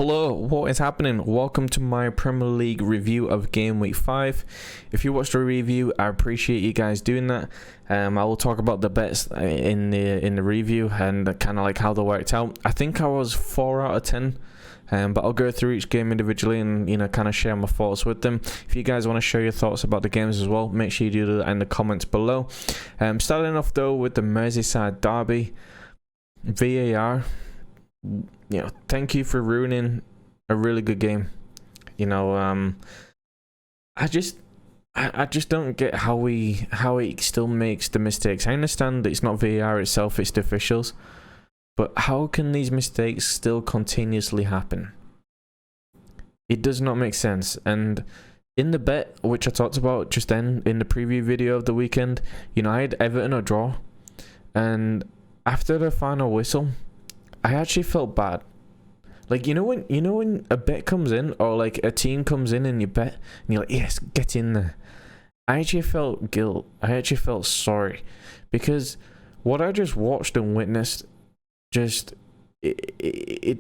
Hello, what is happening? Welcome to my Premier League review of Game Week 5. If you watched the review, I appreciate you guys doing that. I will talk about the bets in the review and kind of like how they worked out. I think I was 4 out of 10. But I'll go through each game individually and kind of share my thoughts with them. If you guys want to share your thoughts about the games as well, make sure you do that in the comments below. Starting off though with the Merseyside derby, VAR. Thank you for ruining a really good game. I just don't get how it still makes the mistakes. I understand that it's not VAR itself, it's the officials. But how can these mistakes still continuously happen? It does not make sense. And in the bet, which I talked about just then in the preview video of the weekend, I had Everton a draw. And after the final whistle, I actually felt bad. Like, when a bet comes in, or like a team comes in and you bet, and you're like, yes, get in there. I actually felt guilt. I actually felt sorry. Because what I just watched and witnessed, it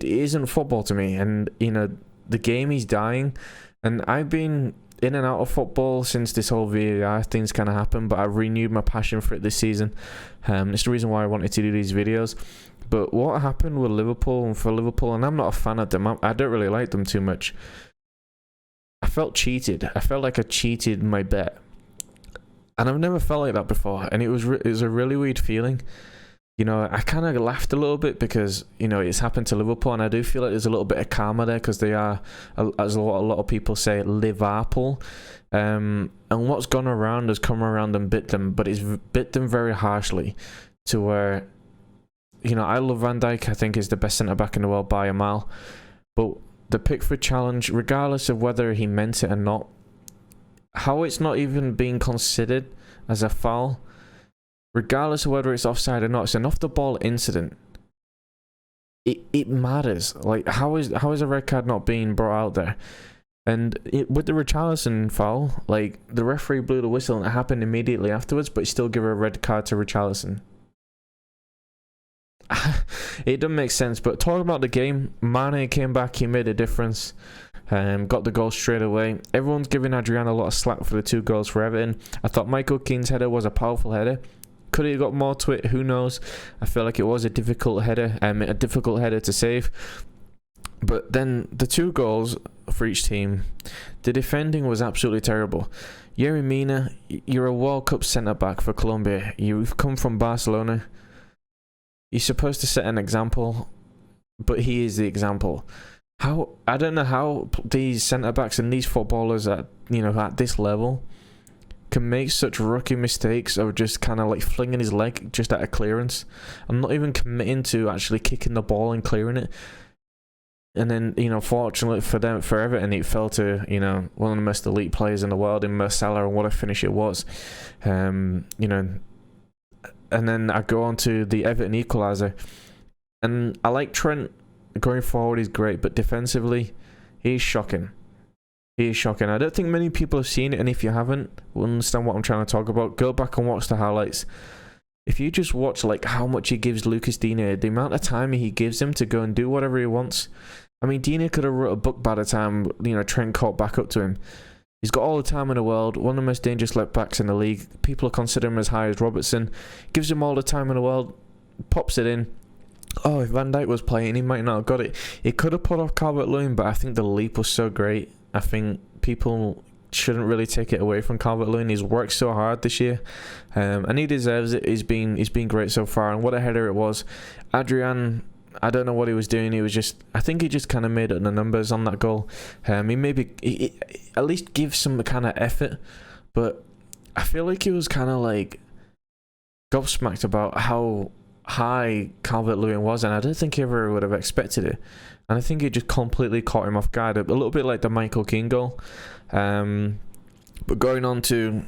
isn't football to me. And the game is dying, and I've been in and out of football since this whole VAR thing's kind of happened, but I've renewed my passion for it this season. It's the reason why I wanted to do these videos. But what happened with Liverpool, and I'm not a fan of them, I don't really like them too much. I felt cheated. I felt like I cheated my bet, and I've never felt like that before, and it was a really weird feeling. I kind of laughed a little bit because, it's happened to Liverpool, and I do feel like there's a little bit of karma there because they are, as a lot of people say, Liverpool. And what's gone around has come around and bit them, but it's bit them very harshly to where, I love Van Dijk. I think he's the best centre-back in the world by a mile. But the Pickford challenge, regardless of whether he meant it or not, how it's not even being considered as a foul, regardless of whether it's offside or not, it's an off-the-ball incident. It matters. Like, how is a red card not being brought out there? And with the Richarlison foul, like, the referee blew the whistle and it happened immediately afterwards, but still give a red card to Richarlison. It doesn't make sense. But talking about the game, Mane came back, he made a difference. Got the goal straight away. Everyone's giving Adrian a lot of slack for the 2 goals for Everton. I thought Michael Keane's header was a powerful header. Could he have got more to it? Who knows? I feel like it was a difficult header to save. But then the 2 goals for each team, the defending was absolutely terrible. Yerry Mina, you're a World Cup centre-back for Colombia. You've come from Barcelona. You're supposed to set an example, but he is the example. I don't know how these centre-backs and these footballers at this level can make such rookie mistakes of just kind of like flinging his leg just at a clearance. I'm not even committing to actually kicking the ball and clearing it. And then, fortunately for Everton, it fell to, one of the most elite players in the world in Mo Salah, and what a finish it was. And then I go on to the Everton equaliser. And I like Trent. Going forward, he's great, but defensively, he's shocking. He is shocking. I don't think many people have seen it, and if you haven't, will understand what I'm trying to talk about. Go back and watch the highlights. If you just watch like how much he gives Lucas Digne, the amount of time he gives him to go and do whatever he wants. I mean, Digne could have wrote a book by the time Trent caught back up to him. He's got all the time in the world. One of the most dangerous left backs in the league. People consider him as high as Robertson. Gives him all the time in the world. Pops it in. Oh, if Van Dijk was playing, he might not have got it. He could have put off Calvert-Lewin, but I think the leap was so great. I think people shouldn't really take it away from Calvert-Lewin. He's worked so hard this year, and he deserves it. He's been great so far, and what a header it was. Adrian, I don't know what he was doing. I think he just kind of made it the numbers on that goal. He at least give some kind of effort, but I feel like he was kind of like gobsmacked about how high Calvert-Lewin was, and I don't think he ever would have expected it. And I think it just completely caught him off guard, a little bit like the Michael Keane goal. But going on to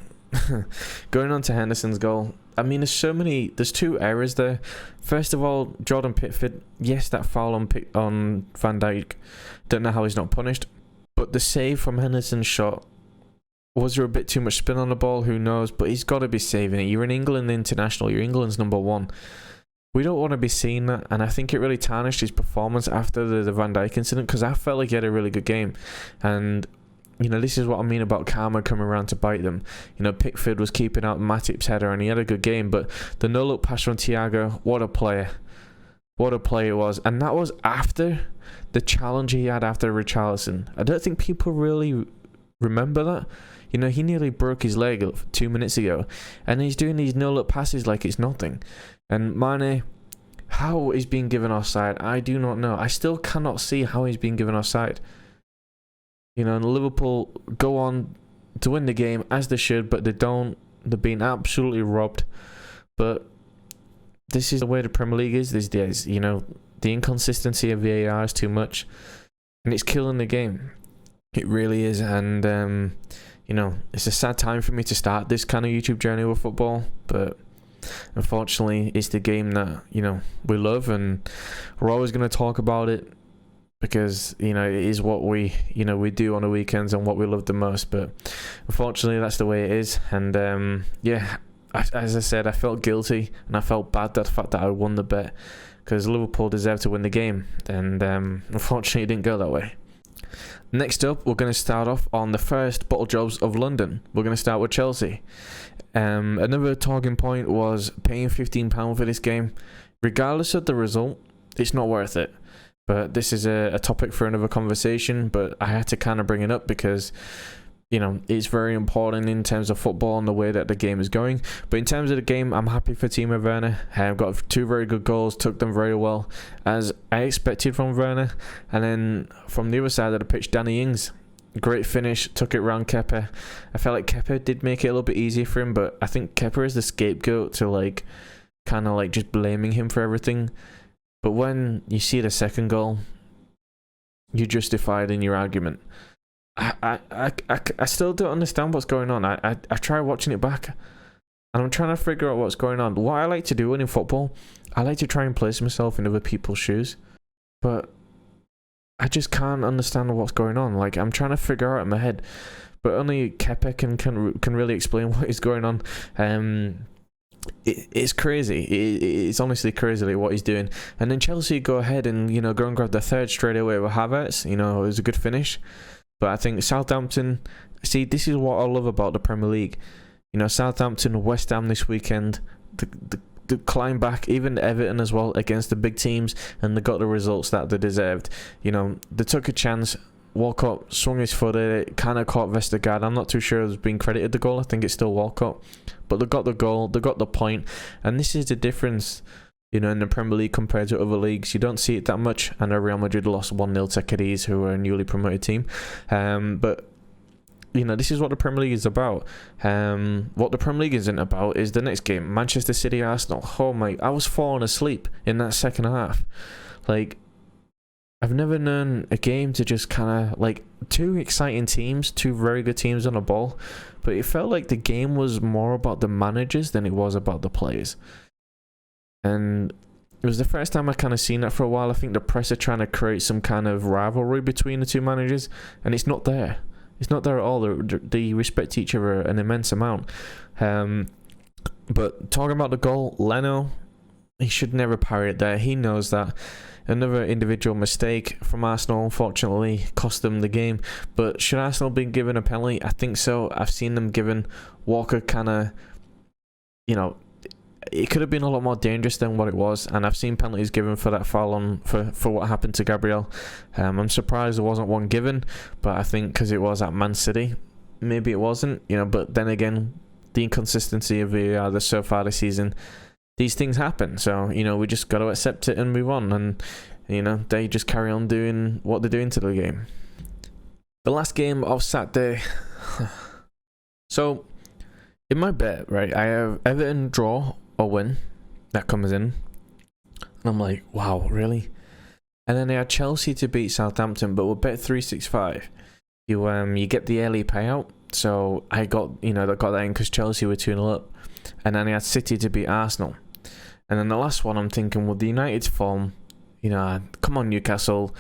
Henderson's goal, I mean, there's 2 errors there. First of all, Jordan Pickford, yes, that foul on Van Dijk, don't know how he's not punished, but the save from Henderson's shot, was there a bit too much spin on the ball? Who knows? But he's got to be saving it. You're an England international. You're England's number 1. We don't want to be seeing that, and I think it really tarnished his performance after the Van Dijk incident, because I felt like he had a really good game. And you know, this is what I mean about karma coming around to bite them. You know, Pickford was keeping out Matip's header and he had a good game, but the no-look pass from Thiago, what a player. What a player it was. And that was after the challenge he had after Richarlison. I don't think people really remember that. You know, he nearly broke his leg 2 minutes ago, and he's doing these no-look passes like it's nothing. And Mane, how he's being given offside, I do not know. I still cannot see how he's being given offside. You know, and Liverpool go on to win the game as they should, but they don't. They're being absolutely robbed. But this is the way the Premier League is these days. You know, the inconsistency of VAR is too much, and it's killing the game. It really is. And you know, it's a sad time for me to start this kind of YouTube journey with football, but unfortunately, it's the game that, you know, we love, and we're always going to talk about it because, you know, it is what we, you know, we do on the weekends and what we love the most. But unfortunately, that's the way it is. And yeah, as I said, I felt guilty and I felt bad that the fact that I won the bet, because Liverpool deserved to win the game, and unfortunately, it didn't go that way. Next up, we're going to start off on the first bottle jobs of London. We're going to start with Chelsea. Another talking point was paying £15 for this game. Regardless of the result, it's not worth it. But this is a topic for another conversation, but I had to kind of bring it up because, you know, it's very important in terms of football and the way that the game is going. But in terms of the game, I'm happy for Timo Werner. I've got 2 very good goals, took them very well, as I expected from Werner. And then from the other side of the pitch, Danny Ings, great finish, took it round Kepa. I felt like Kepa did make it a little bit easier for him, but I think Kepa is the scapegoat to, like, kind of like just blaming him for everything. But when you see the second goal, you're justified in your argument. I still don't understand what's going on. I try watching it back, and I'm trying to figure out what's going on. What I like to do when in football, I like to try and place myself in other people's shoes, but I just can't understand what's going on. Like, I'm trying to figure out in my head, but only Kepa can really explain what is going on. It's crazy. It's honestly crazy, like, what he's doing. And then Chelsea go ahead and, you know, go and grab the third straight away with Havertz. You know, it was a good finish. But I think Southampton, see, this is what I love about the Premier League. You know, Southampton, West Ham this weekend, the climb back, even Everton as well, against the big teams, and they got the results that they deserved. You know, they took a chance. Walcott swung his foot at it, kind of caught Vestergaard. I'm not too sure who's been credited the goal. I think it's still Walcott. But they got the goal, they got the point, and this is the difference, you know, in the Premier League compared to other leagues. You don't see it that much. I know Real Madrid lost 1-0 to Cadiz, who are a newly promoted team. But, you know, this is what the Premier League is about. What the Premier League isn't about is the next game, Manchester City, Arsenal. Oh my, I was falling asleep in that second half. Like, I've never known a game to just kind of, like, 2 exciting teams, 2 very good teams on a ball, but it felt like the game was more about the managers than it was about the players. And it was the first time I kind of seen that for a while. I think the press are trying to create some kind of rivalry between the 2 managers, and it's not there. It's not there at all. They respect each other an immense amount. But talking about the goal, Leno, he should never parry it there. He knows that. Another individual mistake from Arsenal, unfortunately, cost them the game. But should Arsenal be given a penalty? I think so. I've seen them given. Walker kind of, you know, it could have been a lot more dangerous than what it was. And I've seen penalties given for that foul on for what happened to Gabriel. I'm surprised there wasn't one given, but I think because it was at Man City, maybe it wasn't. You know, but then again, the inconsistency of VAR so far this season. These things happen, so, you know, we just got to accept it and move on, and, you know, they just carry on doing what they're doing to the game. The last game of Saturday. So, in my bet, right, I have Everton draw or win. That comes in. And I'm like, wow, really? And then I had Chelsea to beat Southampton, but we'll bet 365. You get the early payout. So I got, you know, I got that in because Chelsea were 2-0 up. And then I had City to beat Arsenal. And then the last one, I'm thinking, well, the United's form, you know, come on, Newcastle.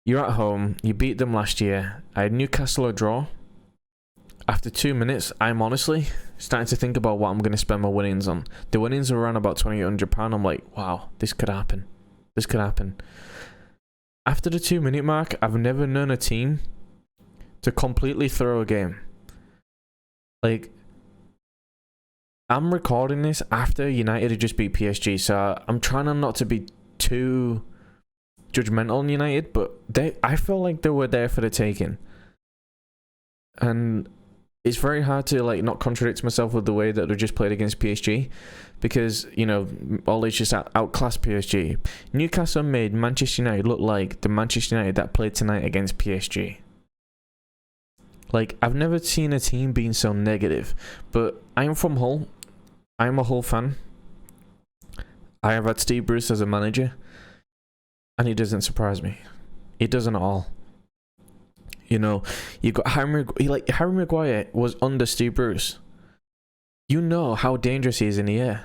You're at home. You beat them last year. I had Newcastle a draw. after 2 minutes, I'm honestly starting to think about what I'm going to spend my winnings on. The winnings are around about £2,800. I'm like, wow, this could happen. This could happen. After the 2 minute mark, I've never known a team to completely throw a game. Like, I'm recording this after United had just beat PSG, so I'm trying not to be too judgmental on United, but I feel like they were there for the taking. And it's very hard to like not contradict myself with the way that they just played against PSG, because, you know, Ole just outclassed PSG. Newcastle made Manchester United look like the Manchester United that played tonight against PSG. Like, I've never seen a team being so negative. But I am from Hull. I'm a Hull fan. I have had Steve Bruce as a manager, and he doesn't surprise me. He doesn't at all. You know, you got Harry Maguire was under Steve Bruce. You know how dangerous he is in the air.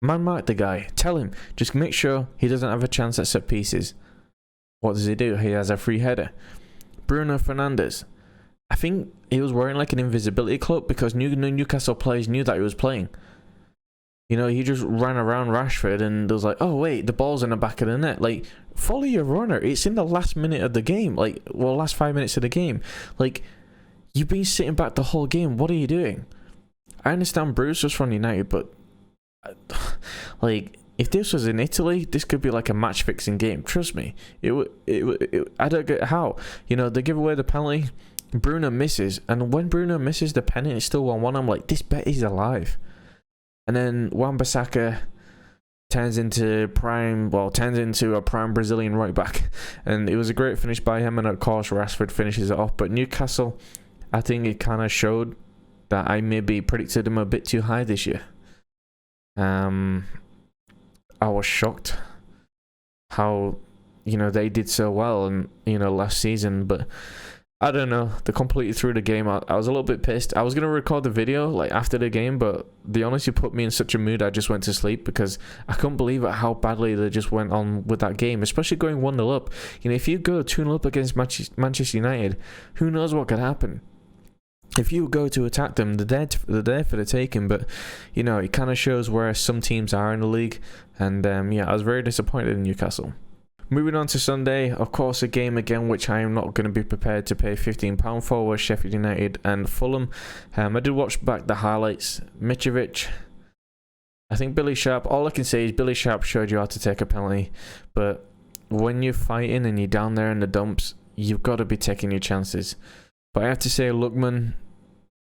Man mark the guy. Tell him. Just make sure he doesn't have a chance at set pieces. What does he do? He has a free header. Bruno Fernandes. I think he was wearing like an invisibility cloak because Newcastle players knew that he was playing. You know, he just ran around Rashford and was like, oh wait, the ball's in the back of the net. Like, follow your runner. It's in the last minute of the game. Like, well, last 5 minutes of the game. Like, you've been sitting back the whole game. What are you doing? I understand Bruce was from United, but like, if this was in Italy, this could be like a match-fixing game. Trust me. I don't get how. You know, they give away the penalty. Bruno misses, and when Bruno misses the penalty, it's still 1-1. I'm like, this bet is alive. And then Wan-Bissaka turns into a prime Brazilian right back, and it was a great finish by him. And of course, Rashford finishes it off. But Newcastle, I think it kind of showed that I maybe predicted them a bit too high this year. I was shocked how, you know, they did so well, and, you know, last season, but I don't know. They completely threw the game out. I was a little bit pissed. I was going to record the video like after the game, but the honestly put me in such a mood I just went to sleep because I couldn't believe it how badly they just went on with that game, especially going 1-0 up. You know, if you go 2-0 up against Manchester United, who knows what could happen? If you go to attack them, they're there for the taking. But, you know, it kind of shows where some teams are in the league. And, yeah, I was very disappointed in Newcastle. Moving on to Sunday, of course, a game again which I am not going to be prepared to pay £15 for was Sheffield United and Fulham. I did watch back the highlights. Mitrovic, I think Billy Sharp, all I can say is Billy Sharp showed you how to take a penalty. But when you're fighting and you're down there in the dumps, you've got to be taking your chances. But I have to say, Lookman,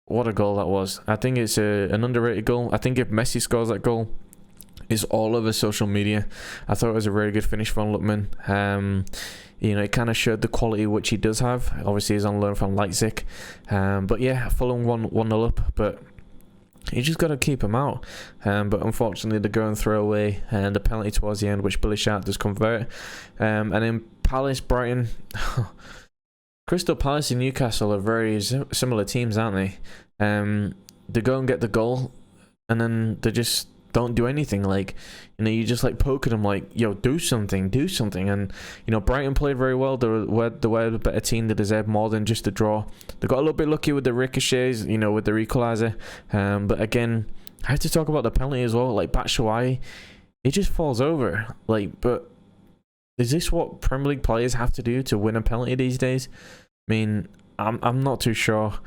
what a goal that was. I think it's an underrated goal. I think if Messi scores that goal, it's all over social media. I thought it was a very good finish from Lookman. You know, it kind of showed the quality which he does have. Obviously, he's on loan from Leipzig. But yeah, Fulham 1-0 up. But you just got to keep him out. But unfortunately, they're going throwaway and the penalty towards the end, which Billy Sharp does convert. And then Palace, Brighton. Crystal Palace and Newcastle are very similar teams, aren't they? They go and get the goal, and then they just don't do anything. Like, you know, you just like poke at them like, yo, do something. And, you know, Brighton played very well. They were the better team. They deserved more than just a draw. They got a little bit lucky with the ricochets, you know, with the equaliser. But again, I have to talk about the penalty as well. Like, Batshuayi, it just falls over. Like, but is this what Premier League players have to do to win a penalty these days? I mean, I'm not too sure.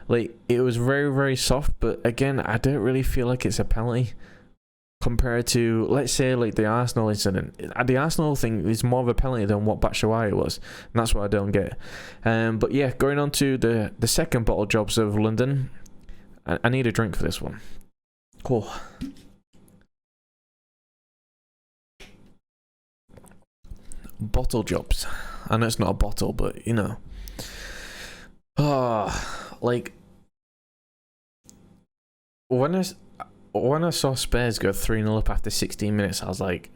Like, it was very, very soft, but again, I don't really feel like it's a penalty compared to, let's say, like the Arsenal incident. The Arsenal thing is more of a penalty than what Batshuayi was, and that's what I don't get. But yeah, going on to the second bottle jobs of London. I need a drink for this one. Cool. Bottle jobs. I know it's not a bottle, but you know. Like, when I saw Spurs go 3-0 up after 16 minutes, I was like,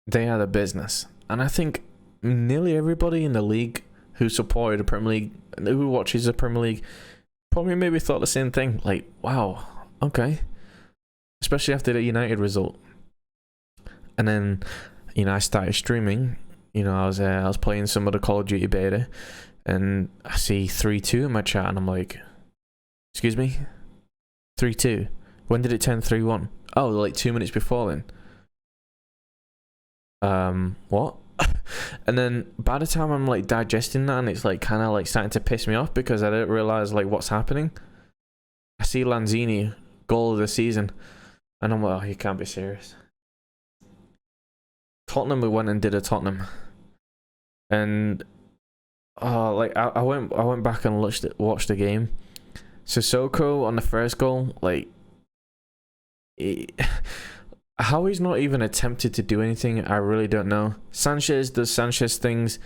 they had a business. And I think nearly everybody in the league who supported the Premier League, who watches the Premier League, probably maybe thought the same thing. Like, wow, okay. Especially after the United result. And then, you know, I started streaming. You know, I was playing some of the Call of Duty beta. and I see 3-2 in my chat, and I'm like, excuse me, 3-2. When did it turn 3-1? Oh, like 2 minutes before then. What? And then by the time I'm like digesting that, and it's like kind of like starting to piss me off because I don't realize like what's happening. I see Lanzini, goal of the season, and I'm like, oh, you can't be serious. Tottenham, we went and did a Tottenham, and like I went back and watched the game. Sissoko on the first goal, like, how he's not even attempted to do anything, I really don't know. Sanchez does Sanchez things,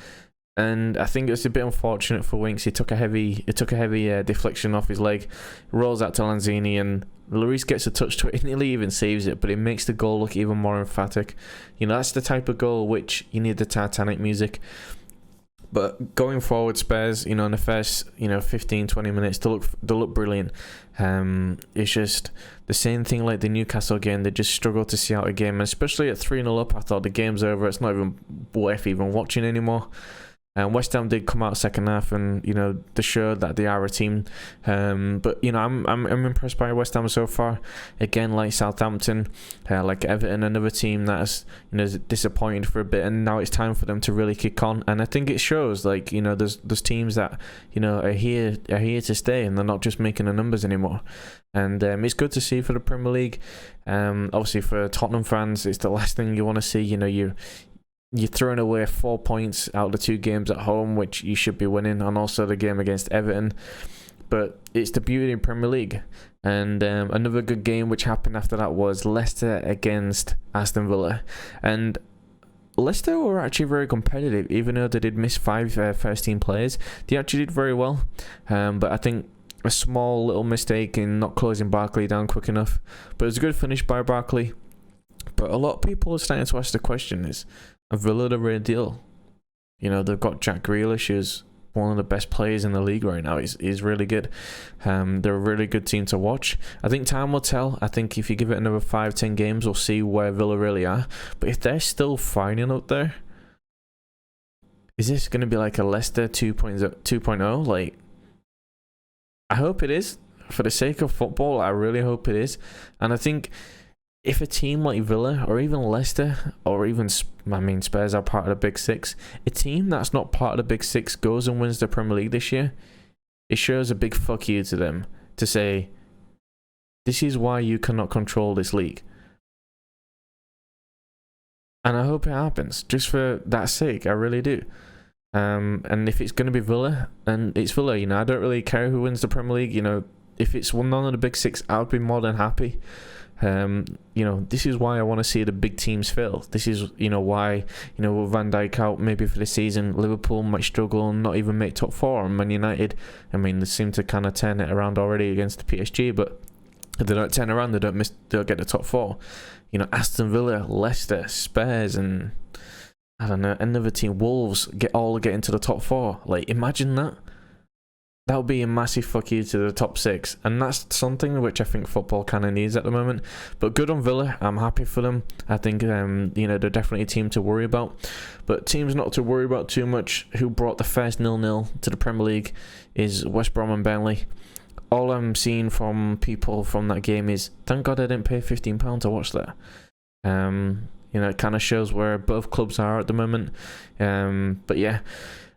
and I think it's a bit unfortunate for Winks. He took a heavy deflection off his leg, rolls out to Lanzini, and Lloris gets a touch to it. He nearly even saves it, but it makes the goal look even more emphatic. You know, that's the type of goal which you need the Titanic music. But going forward, Spurs, you know, in the first, 15-20 minutes, they look brilliant. It's just the same thing like the Newcastle game. They just struggle to see out a game, and especially at 3-0 up, I thought the game's over. It's not even worth even watching anymore. And West Ham did come out second half, and they showed that they are a team. But I'm impressed by West Ham so far. Again, like Southampton, like Everton, another team that's disappointed for a bit, and now it's time for them to really kick on. And I think it shows. Like there's teams that are here to stay, and they're not just making the numbers anymore. And it's good to see for the Premier League. Obviously for Tottenham fans, it's the last thing you want to see. You're throwing away 4 points out of the 2 games at home, which you should be winning, and also the game against Everton. But it's the beauty of Premier League. And another good game which happened after that was Leicester against Aston Villa. And Leicester were actually very competitive, even though they did miss 5 first-team players. They actually did very well. But I think a small little mistake in not closing Barkley down quick enough. But it was a good finish by Barkley. But a lot of people are starting to ask the question, is Villa the real deal? They've got Jack Grealish, who's one of the best players in the league right now. He's really good. They're a really good team to watch. I think time will tell. I think if you give it another 5-10 games, we'll see where Villa really are. But if they're still fighting up there, is this going to be like a Leicester 2.0? Like, I hope it is. For the sake of football, I really hope it is. And I think if a team like Villa or even Leicester or even Spurs are part of the Big Six, a team that's not part of the Big Six goes and wins the Premier League this year, it shows a big fuck you to them to say, this is why you cannot control this league. And I hope it happens, just for that sake. I really do. And if it's going to be Villa, and it's Villa, I don't really care who wins the Premier League. If it's none of the Big Six, I would be more than happy. This is why I want to see the big teams fail. This is, why, with Van Dijk out maybe for the season, Liverpool might struggle and not even make top 4. And Man United, they seem to kind of turn it around already against the PSG, but if they don't turn around, they'll get the top 4. Aston Villa, Leicester, Spurs, and I don't know, another team, Wolves, get into the top 4. Like, imagine that. That would be a massive fuck you to the top 6, and that's something which I think football kind of needs at the moment. But good on Villa, I'm happy for them. I think they're definitely a team to worry about. But teams not to worry about too much, who brought the first 0-0 to the Premier League, is West Brom and Burnley. All I'm seeing from people from that game is, thank God I didn't pay £15 to watch that. It kind of shows where both clubs are at the moment. But yeah,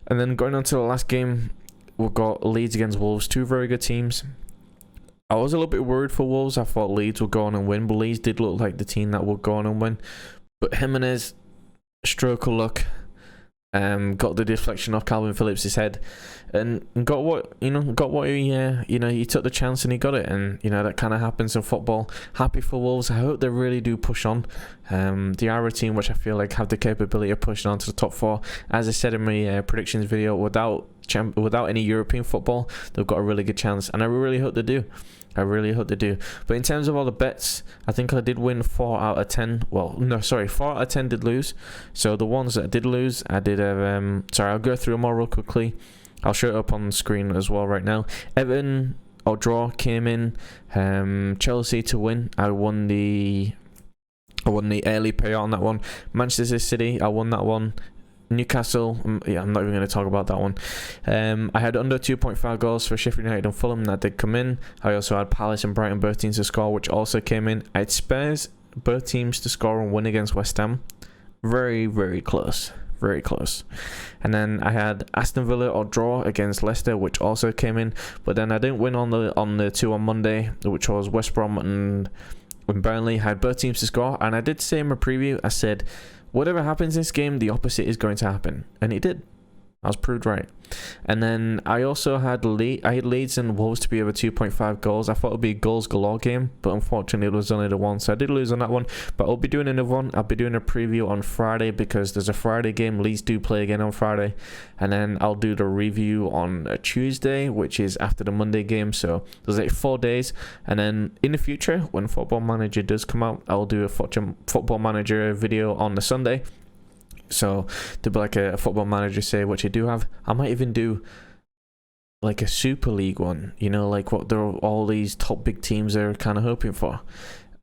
and then going on to the last game, we've got Leeds against Wolves, 2 very good teams. I was a little bit worried for Wolves. I thought Leeds would go on and win, but Leeds did look like the team that would go on and win. But Jimenez, stroke of luck, got the deflection off Calvin Phillips' head, and got what he he took the chance and he got it, and that kind of happens in football. Happy for Wolves. I hope they really do push on. They are a team which I feel like have the capability of pushing on to the top 4. As I said in my predictions video, without any European football, they've got a really good chance, and I really hope they do. But in terms of all the bets, I think I did win 4 out of 10. Well, no, sorry, 4 out of 10 did lose. So the ones that did lose, I did I'll go through them all real quickly. I'll show it up on the screen as well right now. Everton or draw came in. Chelsea to win. I won the early payout on that one. Manchester City, I won that one. Newcastle, yeah, I'm not even going to talk about that one. I had under 2.5 goals for Sheffield United and Fulham, that did come in. I also had Palace and Brighton both teams to score, which also came in. I had Spurs both teams to score and win against West Ham. Very, very close. Very close. And then I had Aston Villa or draw against Leicester, which also came in. But then I didn't win on the two on Monday, which was West Brom and Burnley. I had both teams to score, and I did say in my preview, I said, whatever happens in this game, the opposite is going to happen. And it did. I was proved right. And then I also had Leeds and Wolves to be over 2.5 goals. I thought it would be a goals galore game, but unfortunately it was only the one. So I did lose on that one. But I'll be doing another one. I'll be doing a preview on Friday because there's a Friday game. Leeds do play again on Friday. And then I'll do the review on a Tuesday, which is after the Monday game. So there's like 4 days. And then in the future, when Football Manager does come out, I'll do a Football Manager video on the Sunday. So to be like a Football Manager say, which I do have. I might even do like a Super League one, you know, like what all these top big teams are kind of hoping for,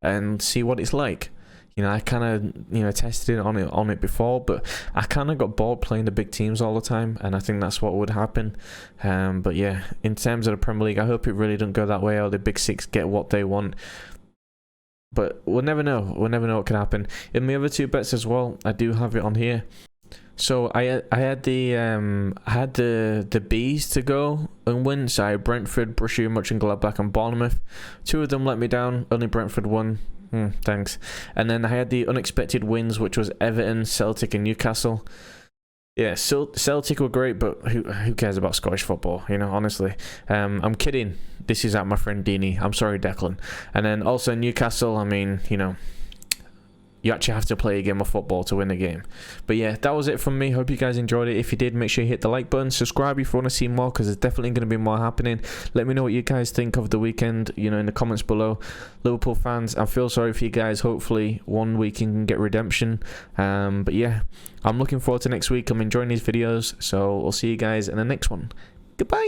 and see what it's like. You know, I kind of, you know, tested it on it before, but I kind of got bored playing the big teams all the time, and I think that's what would happen. But yeah, in terms of the Premier League, I hope it really don't go that way, or the big six get what they want. But we'll never know. We'll never know what could happen. In my other two bets as well, I do have it on here. So I had the Bees to go and win. So I had Brentford, Borussia Mönchengladbach and Bournemouth. Two of them let me down. Only Brentford won. Thanks. And then I had the unexpected wins, which was Everton, Celtic and Newcastle. Yeah, Celtic were great, but who cares about Scottish football, you know, honestly. I'm kidding. This is at my friend Dini. I'm sorry, Declan. And then also Newcastle, I mean, you know, you actually have to play a game of football to win a game. But yeah, that was it from me. Hope you guys enjoyed it. If you did, make sure you hit the like button. Subscribe if you want to see more, because there's definitely going to be more happening. Let me know what you guys think of the weekend, you know, in the comments below. Liverpool fans, I feel sorry for you guys. Hopefully one week you can get redemption. But yeah, I'm looking forward to next week. I'm enjoying these videos. So I'll see you guys in the next one. Goodbye.